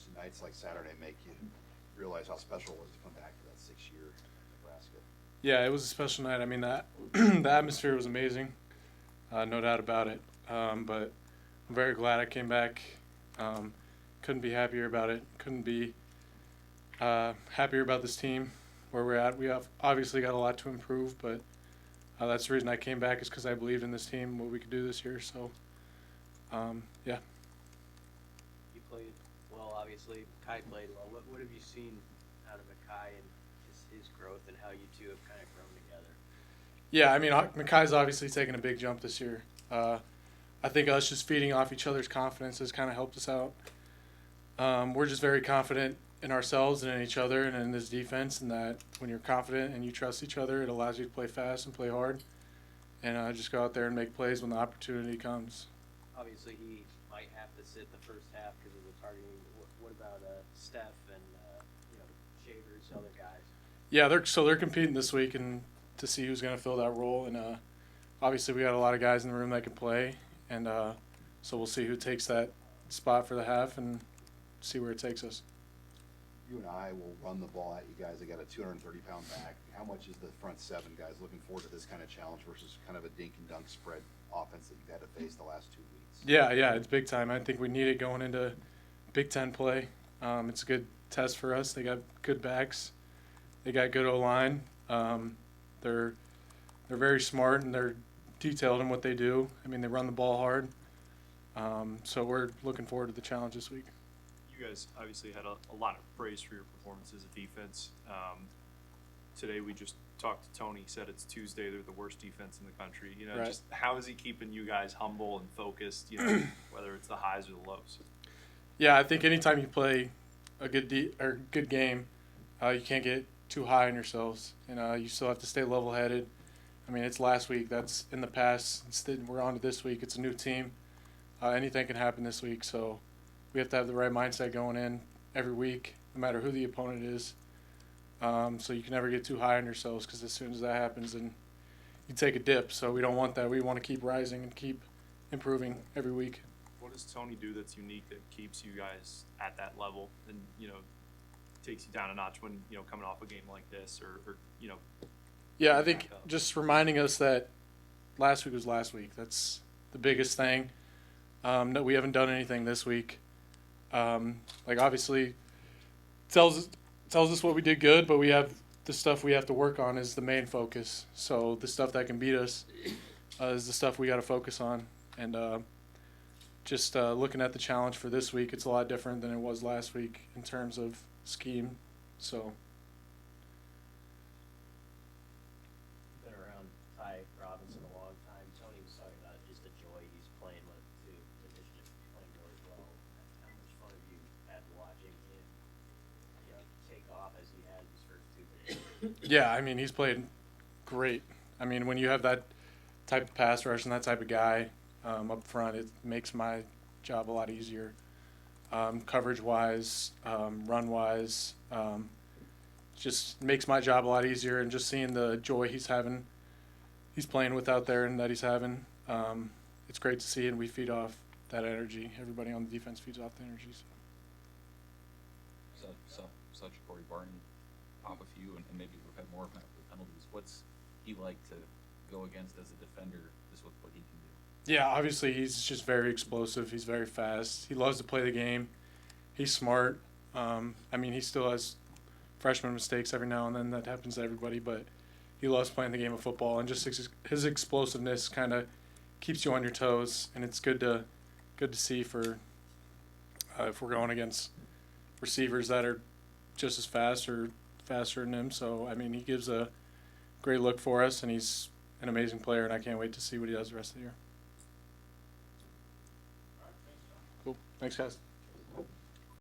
much do nights like Saturday make you realize how special it was to come back to that 6 year Nebraska? Yeah, it was a special night. I mean, that the atmosphere was amazing, no doubt about it. But I'm very glad I came back. Couldn't be happier about it. Couldn't be happier about this team, where we're at. We have obviously got a lot to improve, but that's the reason I came back, is because I believed in this team, what we could do this year. So, yeah. You played well, obviously. Kai played well. What have you seen out of Kai and his growth, and how you two have kind of grown together? Yeah, I mean, Makai's obviously taken a big jump this year. I think us just feeding off each other's confidence has kind of helped us out. We're just very confident in ourselves and in each other and in this defense, and that when you're confident and you trust each other, it allows you to play fast and play hard, and just go out there and make plays when the opportunity comes. Obviously, he might have to sit the first half because of the targeting. What about Steph and Shavers, other guys? Yeah, they're competing this week and to see who's going to fill that role, and obviously we got a lot of guys in the room that can play, and so we'll see who takes that spot for the half and see where it takes us. You and I will run the ball at you guys. They got a 230-pound back. How much is the front seven guys looking forward to this kind of challenge versus kind of a dink and dunk spread offense that you've had to face the last 2 weeks? Yeah, it's big time. I think we need it going into Big Ten play. It's a good test for us. They got good backs. They got good O-line. They're very smart and they're detailed in what they do. I mean, they run the ball hard. So we're looking forward to the challenge this week. You guys obviously had a lot of praise for your performance as a defense. Today we just talked to Tony. He said it's Tuesday. They're the worst defense in the country. Right. Just how is he keeping you guys humble and focused? Whether it's the highs or the lows. Yeah, I think anytime you play a good game, you can't get too high on yourselves. You still have to stay level-headed. I mean, it's last week. That's in the past. We're on to this week. It's a new team. Anything can happen this week, so we have to have the right mindset going in every week, no matter who the opponent is. So you can never get too high on yourselves, because as soon as that happens, then you take a dip. So we don't want that. We want to keep rising and keep improving every week. What does Tony do that's unique that keeps you guys at that level and, takes you down a notch when, coming off a game like this or Yeah, I think just reminding us that last week was last week. That's the biggest thing. That we haven't done anything this week. Obviously tells us what we did good, but we have the stuff we have to work on is the main focus. So the stuff that can beat us is the stuff we got to focus on. And just looking at the challenge for this week, it's a lot different than it was last week in terms of scheme. So. Been around Ty Robinson a long time. Tony was talking about just the joy he's playing with too. Just playing really well. How much fun have you had watching him, take off as he had his first 2 games? Yeah, I mean, he's played great. I mean, when you have that type of pass rush and that type of guy up front, it makes my job a lot easier. Coverage-wise, run-wise, just makes my job a lot easier. And just seeing the joy he's playing with out there and that he's having, it's great to see, and we feed off that energy. Everybody on the defense feeds off the energy. So such Corey Barton pop a few, and maybe we've had more of that with penalties. What's he like to go against as a defender, just with what he can do? Yeah, obviously he's just very explosive. He's very fast. He loves to play the game. He's smart. I mean, he still has freshman mistakes every now and then. That happens to everybody, but he loves playing the game of football, and just his explosiveness kind of keeps you on your toes, and it's good to see for if we're going against receivers that are just as fast or faster than him. So, I mean, he gives a great look for us, and he's an amazing player, and I can't wait to see what he does the rest of the year. Cool. Thanks, guys.